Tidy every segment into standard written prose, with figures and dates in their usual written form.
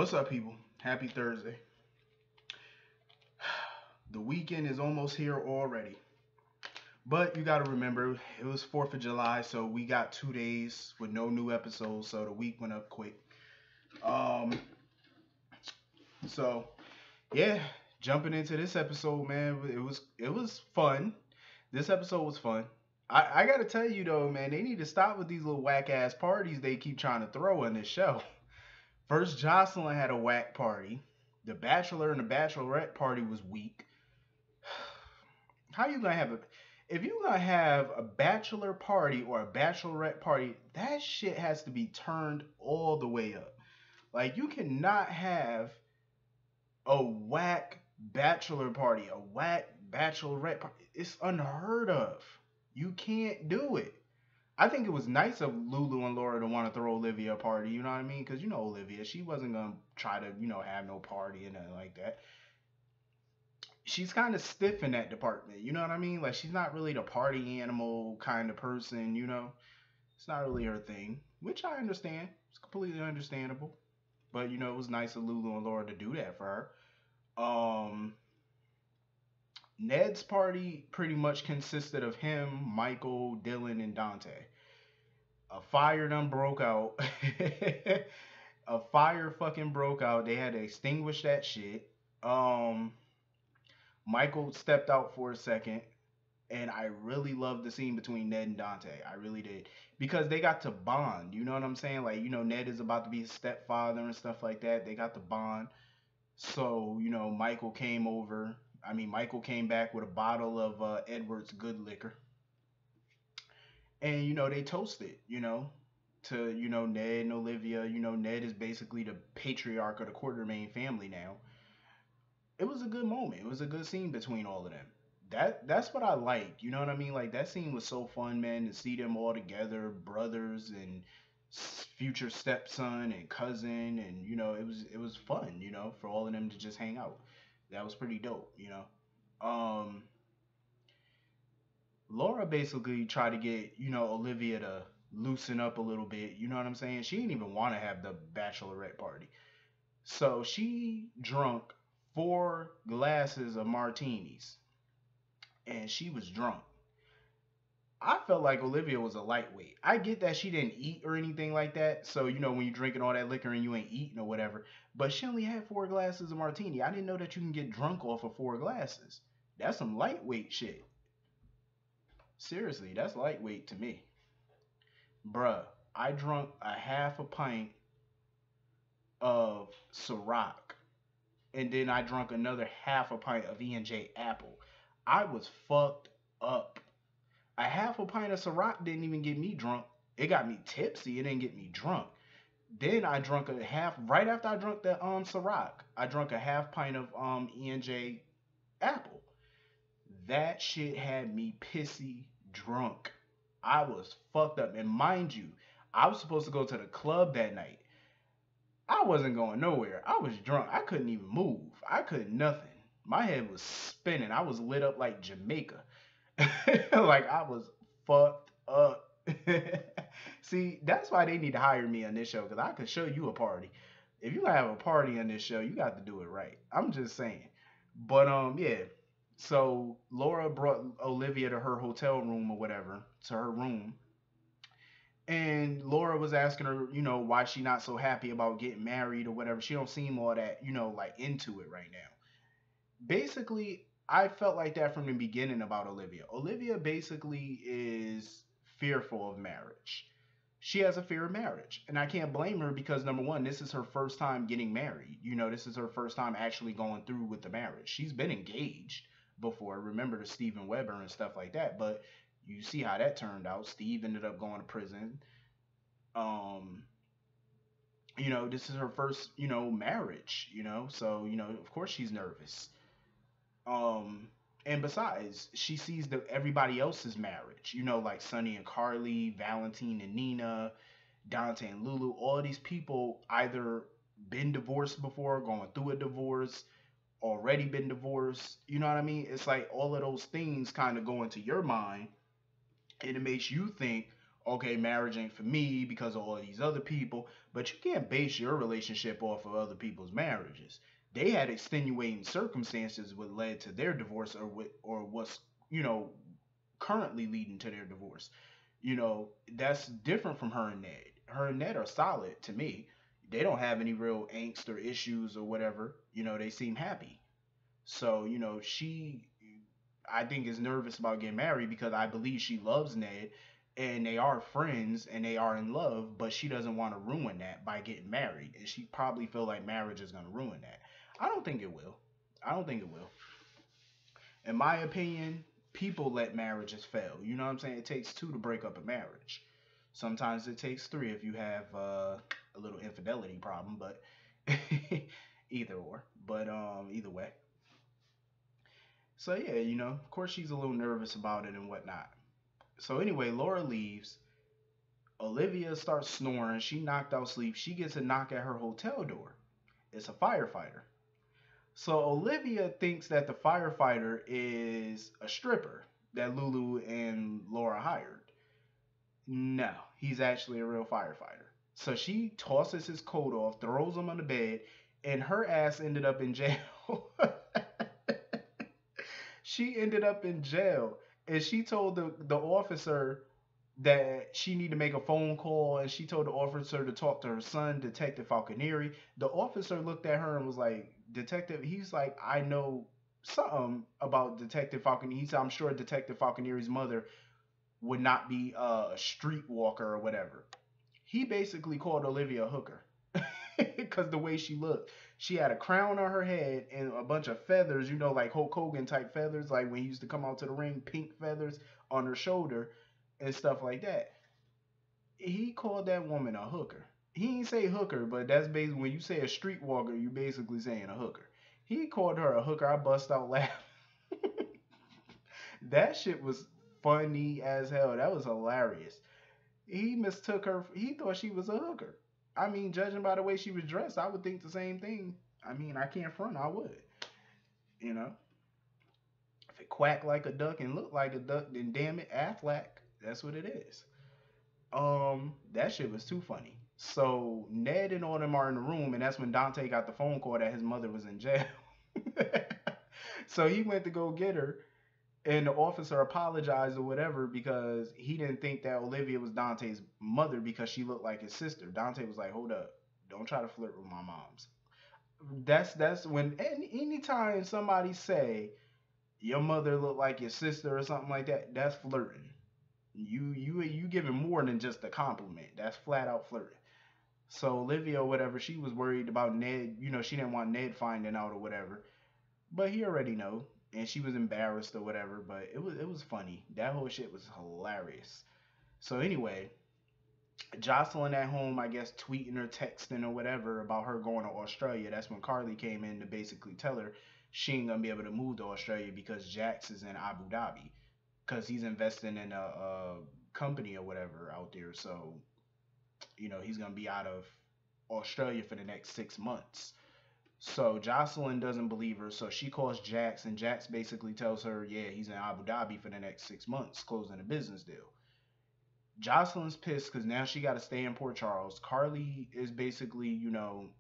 What's up, people? Happy Thursday. The weekend is almost here already. But you got to remember, it was 4th of July, so we got 2 days with no new episodes, so the week went up quick. Um, so yeah, jumping into this episode, man, it was fun. This episode was fun. I gotta tell you though, man, they need to stop with these little whack ass parties they keep trying to throw in this show. First, Jocelyn had a whack party. The Bachelor and the Bachelorette party was weak. How you gonna have a if you gonna have a bachelor party or a bachelorette party, that shit has to be turned all the way up. Like you cannot have a whack bachelor party, a whack bachelorette party. It's unheard of. You can't do it. I think it was nice of Lulu and Laura to want to throw Olivia a party. You know what I mean? Because you know Olivia, she wasn't gonna try to have no party and nothing like that. She's kind of stiff in that department. You know what I mean? Like she's not really the party animal kind of person. It's not really her thing, which I understand. It's completely understandable. But it was nice of Lulu and Laura to do that for her. Ned's party pretty much consisted of him, Michael, Dylan, and Dante. A fire done broke out. A fire fucking broke out. They had to extinguish that shit. Um, Michael stepped out for a second, and I really loved the scene between Ned and Dante. I really did because they got to bond. You know what I'm saying? Like Ned is about to be his stepfather and stuff like that. They got to bond. So Michael came over. I mean, Michael came back with a bottle of Edward's Good Liquor, and they toasted. To Ned and Olivia. Ned is basically the patriarch of the Quartermain family now. It was a good moment. It was a good scene between all of them. That's what I like. You know what I mean? Like that scene was so fun, man, to see them all together, brothers and future stepson and cousin, and it was fun. For all of them to just hang out. That was pretty dope. Laura basically tried to get Olivia to loosen up a little bit. You know what I'm saying? She didn't even want to have the bachelorette party. So she drunk 4 glasses of martinis and she was drunk. I felt like Olivia was a lightweight. I get that she didn't eat or anything like that. So, when you're drinking all that liquor and you ain't eating or whatever. But she only had 4 glasses of martini. I didn't know that you can get drunk off of 4 glasses. That's some lightweight shit. Seriously, that's lightweight to me. Bruh, I drunk a half a pint of Ciroc and then I drunk another half a pint of E&J Apple. I was fucked up. A half a pint of Ciroc didn't even get me drunk. It got me tipsy. It didn't get me drunk. Then I drunk a half right after I drunk the Ciroc. I drunk a half pint of E&J Apple. That shit had me pissy drunk. I was fucked up. And mind you, I was supposed to go to the club that night. I wasn't going nowhere. I was drunk. I couldn't even move. I couldn't nothing. My head was spinning. I was lit up like Jamaica. Like I was fucked up. See, that's why they need to hire me on this show because I could show you a party. If you have a party on this show, you got to do it right. I'm just saying. But yeah. So Laura brought Olivia to her hotel room or whatever, to her room, and Laura was asking her, why she not so happy about getting married or whatever. She don't seem all that, like into it right now. Basically, I felt like that from the beginning about Olivia. Olivia basically is fearful of marriage. She has a fear of marriage, and I can't blame her because number one, this is her first time getting married. This is her first time actually going through with the marriage. She's been engaged before. Remember the Steven Weber and stuff like that, but you see how that turned out. Steve ended up going to prison. um this is her first marriage, so of course she's nervous. um and besides, she sees everybody else's marriage, like Sonny and Carly, Valentine and Nina, Dante and Lulu. All these people either been divorced before, going through a divorce, already been divorced. You know what I mean? It's like all of those things kind of go into your mind, and it makes you think, okay, marriage ain't for me because of all these other people, but you can't base your relationship off of other people's marriages. They had extenuating circumstances what led to their divorce, or what's, you know, currently leading to their divorce. You know, that's different from her and Ned. Her and Ned are solid to me. They don't have any real angst or issues or whatever. You know, they seem happy. So, you know, she, I think, is nervous about getting married because I believe she loves Ned and they are friends and they are in love, but she doesn't want to ruin that by getting married. And she probably feel like marriage is going to ruin that. I don't think it will. I don't think it will. In my opinion, people let marriages fail. You know what I'm saying? It takes two to break up a marriage. Sometimes it takes three if you have a little infidelity problem, but either or. But either way. So yeah, you know, of course she's a little nervous about it and whatnot. So anyway, Laura leaves. Olivia starts snoring. She knocked out sleep. She gets a knock at her hotel door. It's a firefighter. So Olivia thinks that the firefighter is a stripper that Lulu and Laura hired. No, he's actually a real firefighter. So she tosses his coat off, throws him on the bed, and her ass ended up in jail. She ended up in jail, and she told the officer that she need to make a phone call, and she told the officer to talk to her son, Detective Falconieri. The officer looked at her and was like, Detective, he's like, I know something about Detective Falconieri. He said, I'm sure Detective Falconieri's mother would not be a streetwalker or whatever. He basically called Olivia a hooker because the way she looked, she had a crown on her head and a bunch of feathers, you know, like Hulk Hogan type feathers, like when he used to come out to the ring, pink feathers on her shoulder and stuff like that. He called that woman a hooker. He didn't say hooker, but that's basically when you say a streetwalker, you basically saying a hooker. He called her a hooker. I bust out laughing. That shit was funny as hell. That was hilarious. He mistook her. He thought she was a hooker. I mean, judging by the way she was dressed, I would think the same thing. I mean, I can't front. I would. You know, if it quacked like a duck and looked like a duck, then damn it, Affleck. That's what it is. That shit was too funny. So Ned and all them are in the room, and that's when Dante got the phone call that his mother was in jail. So he went to go get her, and the officer apologized or whatever because he didn't think that Olivia was Dante's mother because she looked like his sister. Dante was like, "Hold up, don't try to flirt with my mom's." That's when anytime somebody say your mother looked like your sister or something like that, that's flirting. You giving more than just a compliment. That's flat out flirting. So Olivia or whatever, she was worried about Ned. You know, she didn't want Ned finding out or whatever. But he already know, and she was embarrassed or whatever. But it was funny. That whole shit was hilarious. So anyway, Jocelyn at home, I guess, tweeting or texting or whatever about her going to Australia. That's when Carly came in to basically tell her she ain't gonna be able to move to Australia because Jax is in Abu Dhabi because he's investing in a company or whatever out there. So you know he's gonna be out of Australia for the next 6 months. So Jocelyn doesn't believe her, so she calls Jax, and Jax basically tells her, yeah, he's in Abu Dhabi for the next 6 months, closing a business deal. Jocelyn's pissed because now she got to stay in Port Charles. Carly is basically, you know,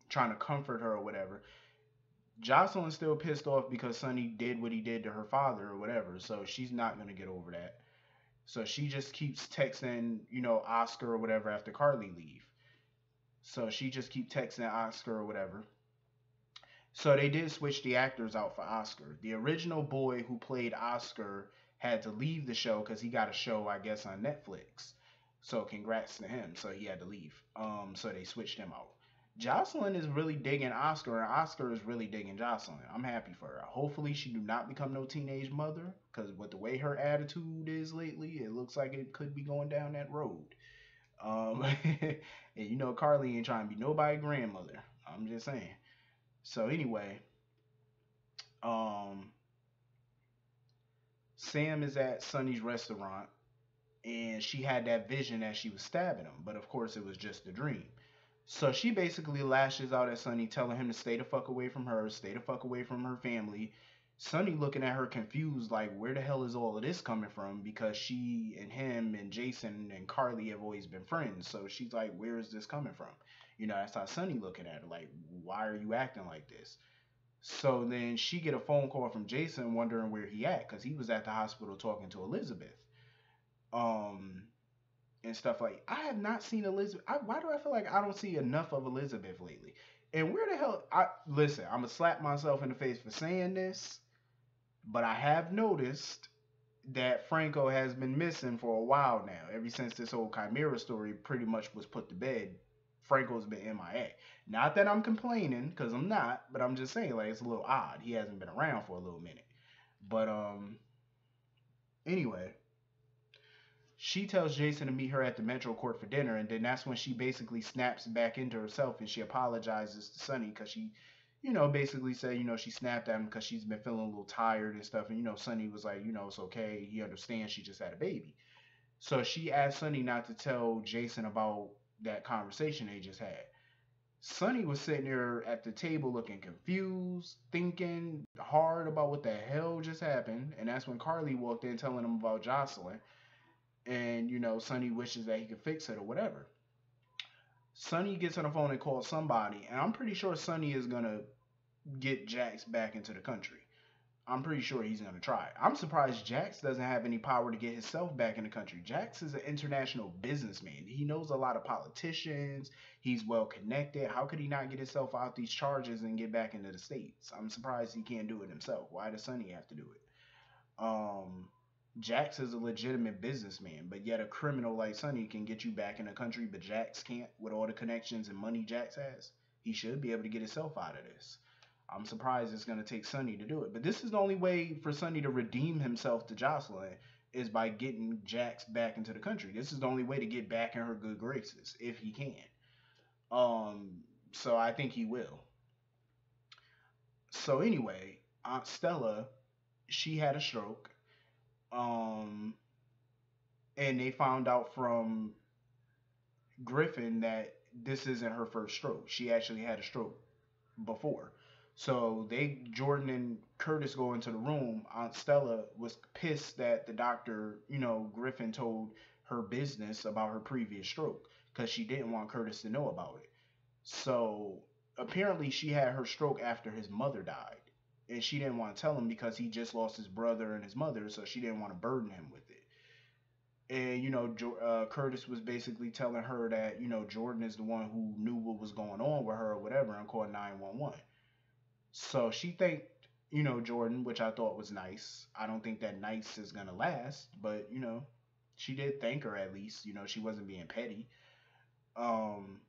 trying to comfort her or whatever. Jocelyn's still pissed off because Sonny did what he did to her father or whatever, so she's not gonna get over that. So she just keeps texting, you know, Oscar or whatever after Carly leave. So she just keep texting Oscar or whatever. So they did switch the actors out for Oscar. The original boy who played Oscar had to leave the show because he got a show, I guess, on Netflix. So congrats to him. So he had to leave. So they switched him out. Jocelyn is really digging Oscar, and Oscar is really digging Jocelyn. I'm happy for her. Hopefully, she do not become no teenage mother, because with the way her attitude is lately, it looks like it could be going down that road. And you know, Carly ain't trying to be nobody grandmother. I'm just saying. So anyway, um, Sam is at Sonny's restaurant, and she had that vision that she was stabbing him, but of course it was just a dream. So she basically lashes out at Sonny, telling him to stay the fuck away from her, stay the fuck away from her family. Sonny looking at her confused, like, where the hell is all of this coming from? Because she and him and Jason and Carly have always been friends. So she's like, where is this coming from? That's how Sonny looking at her, like, why are you acting like this? So then she get a phone call from Jason wondering where he at, because he was at the hospital talking to Elizabeth. Um, and stuff like I have not seen Elizabeth. Why do I feel like I don't see enough of Elizabeth lately? And where the hell? I listen. I'm gonna slap myself in the face for saying this, but I have noticed that Franco has been missing for a while now. Ever since this whole Chimera story pretty much was put to bed, Franco's been MIA. Not that I'm complaining, because I'm not, but I'm just saying like it's a little odd. He hasn't been around for a little minute. But anyway, she tells Jason to meet her at the Metro Court for dinner, and then that's when she basically snaps back into herself and she apologizes to Sonny because she, basically said, she snapped at him because she's been feeling a little tired and stuff. And, Sonny was like, it's okay. He understands she just had a baby. So she asked Sonny not to tell Jason about that conversation they just had. Sonny was sitting there at the table looking confused, thinking hard about what the hell just happened. And that's when Carly walked in telling him about Jocelyn, and Sonny wishes that he could fix it or whatever. Sonny gets on the phone and calls somebody, and I'm pretty sure Sonny is gonna get Jax back into the country. I'm pretty sure he's gonna try. I'm surprised Jax doesn't have any power to get himself back in the country. Jax is an international businessman. He knows a lot of politicians. He's well connected. How could he not get himself out these charges and get back into the states? I'm surprised he can't do it himself. Why does Sonny have to do it? Jax is a legitimate businessman, but yet a criminal like Sonny can get you back in the country, but Jax can't with all the connections and money Jax has. He should be able to get himself out of this. I'm surprised it's going to take Sonny to do it. But this is the only way for Sonny to redeem himself to Jocelyn is by getting Jax back into the country. This is the only way to get back in her good graces, if he can. So I think he will. So anyway, Aunt Stella, she had a stroke. Um, and they found out from Griffin that this isn't her first stroke. She actually had a stroke before. So Jordan and Curtis go into the room. Aunt Stella was pissed that the doctor, Griffin told her business about her previous stroke because she didn't want Curtis to know about it. So apparently she had her stroke after his mother died. And she didn't want to tell him because he just lost his brother and his mother, so she didn't want to burden him with it. And Curtis was basically telling her that Jordan is the one who knew what was going on with her or whatever, and called 911. So she thanked Jordan, which I thought was nice. I don't think that nice is gonna last, but she did thank her at least. She wasn't being petty. Um,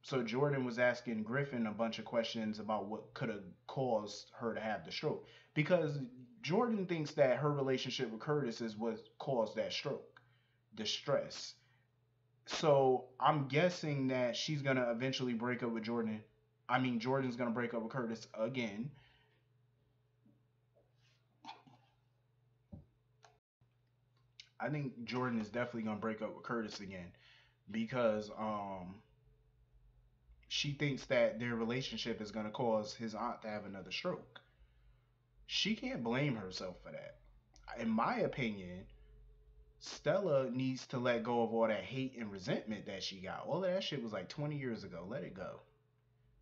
so Jordan was asking Griffin a bunch of questions about what could have caused her to have the stroke, because Jordan thinks that her relationship with Curtis is what caused that stroke, the stress. So I'm guessing that she's gonna eventually break up with Jordan. I mean, Jordan's gonna break up with Curtis again. I think Jordan is definitely gonna break up with Curtis again because she thinks that their relationship is gonna cause his aunt to have another stroke. She can't blame herself for that. In my opinion, Stella needs to let go of all that hate and resentment that she got. All of that shit was like 20 years ago. Let it go.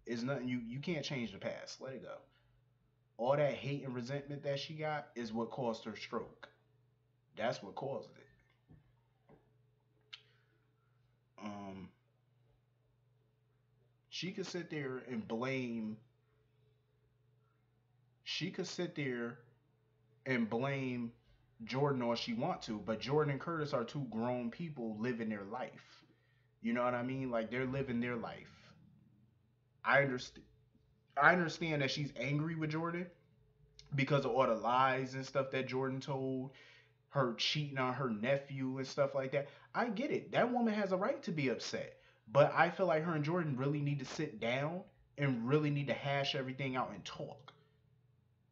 It's nothing you can't change the past. Let it go. All that hate and resentment that she got is what caused her stroke. That's what caused it. Um, she could sit there and blame. She could sit there and blame Jordan all she want to, but Jordan and Curtis are two grown people living their life. You know what I mean? Like they're living their life. I understand. I understand that she's angry with Jordan because of all the lies and stuff that Jordan told her, cheating on her nephew and stuff like that. I get it. That woman has a right to be upset. But I feel like her and Jordan really need to sit down and really need to hash everything out and talk.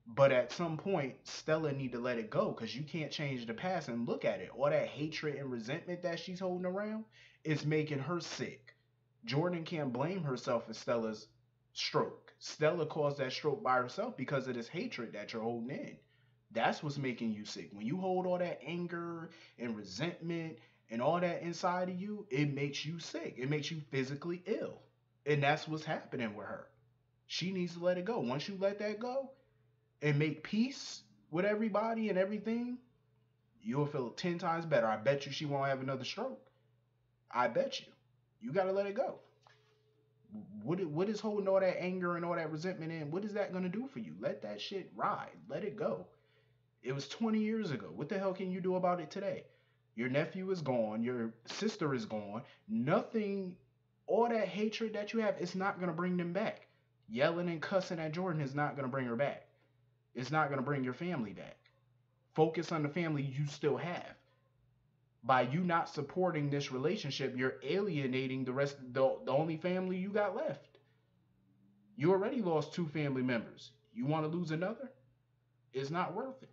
But at some point, Stella need to let it go because you can't change the past. And look at it. All that hatred and resentment that she's holding around is making her sick. Jordan can't blame herself for Stella's stroke. Stella caused that stroke by herself because of this hatred that you're holding in. That's what's making you sick. When you hold all that anger and resentment and all that inside of you, it makes you sick. It makes you physically ill. And that's what's happening with her. She needs to let it go. Once you let that go and make peace with everybody and everything, you'll feel 10 times better. I bet you she won't have another stroke. I bet you. You got to let it go. What is holding all that anger and all that resentment in? What is that going to do for you? Let that shit ride. Let it go. It was 20 years ago. What the hell can you do about it today? Your nephew is gone. Your sister is gone. Nothing, all that hatred that you have, it's not going to bring them back. Yelling and cussing at Jordan is not going to bring her back. It's not going to bring your family back. Focus on the family you still have. By you not supporting this relationship, you're alienating the only family you got left. You already lost two family members. You want to lose another? It's not worth it.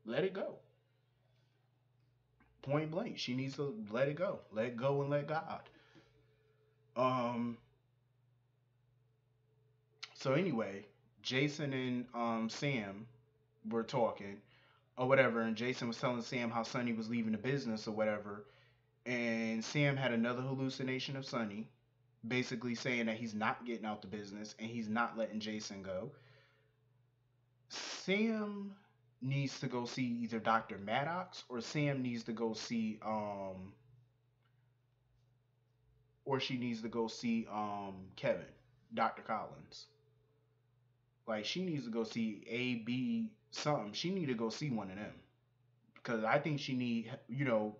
Let it go. Point blank. She needs to let it go. Let go and let God. Um. So anyway, Jason and Sam were talking or whatever, and Jason was telling Sam how Sonny was leaving the business or whatever, and Sam had another hallucination of Sonny, basically saying that he's not getting out the business and he's not letting Jason go. Sam needs to go see either Dr. Maddox or Sam needs to go see or she needs to go see Kevin, Dr. Collins. Like she needs to go see A, B, something. She need to go see one of them. Because I think she need,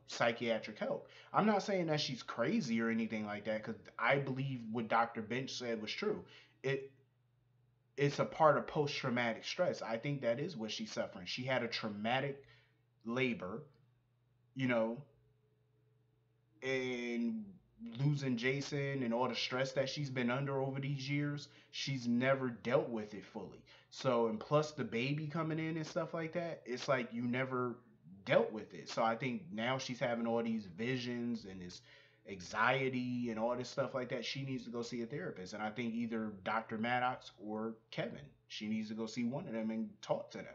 psychiatric help. I'm not saying that she's crazy or anything like that, because I believe what Dr. Bench said was true. It it's a part of post traumatic stress. I think that is what she's suffering. She had a traumatic labor, you know, and losing Jason and all the stress that she's been under over these years, she's never dealt with it fully. So, and plus the baby coming in and stuff like that, it's like you never dealt with it. So I think now she's having all these visions and this anxiety and all this stuff like that. She needs to go see a therapist. And I think either Dr. Maddox or Kevin, she needs to go see one of them and talk to them.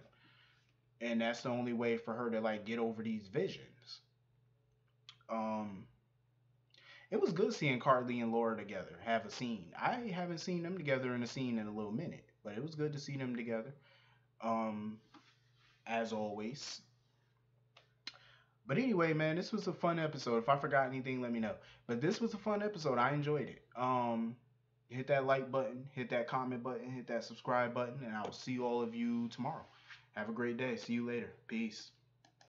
And that's the only way for her to like get over these visions. Um, it was good seeing Carly and Laura together, have a scene. I haven't seen them together in a scene in a little minute, but it was good to see them together. Um, as always. But anyway, man, this was a fun episode. If I forgot anything, let me know. But this was a fun episode. I enjoyed it. Hit that like button, hit that comment button, hit that subscribe button, and I will see all of you tomorrow. Have a great day. See you later. Peace.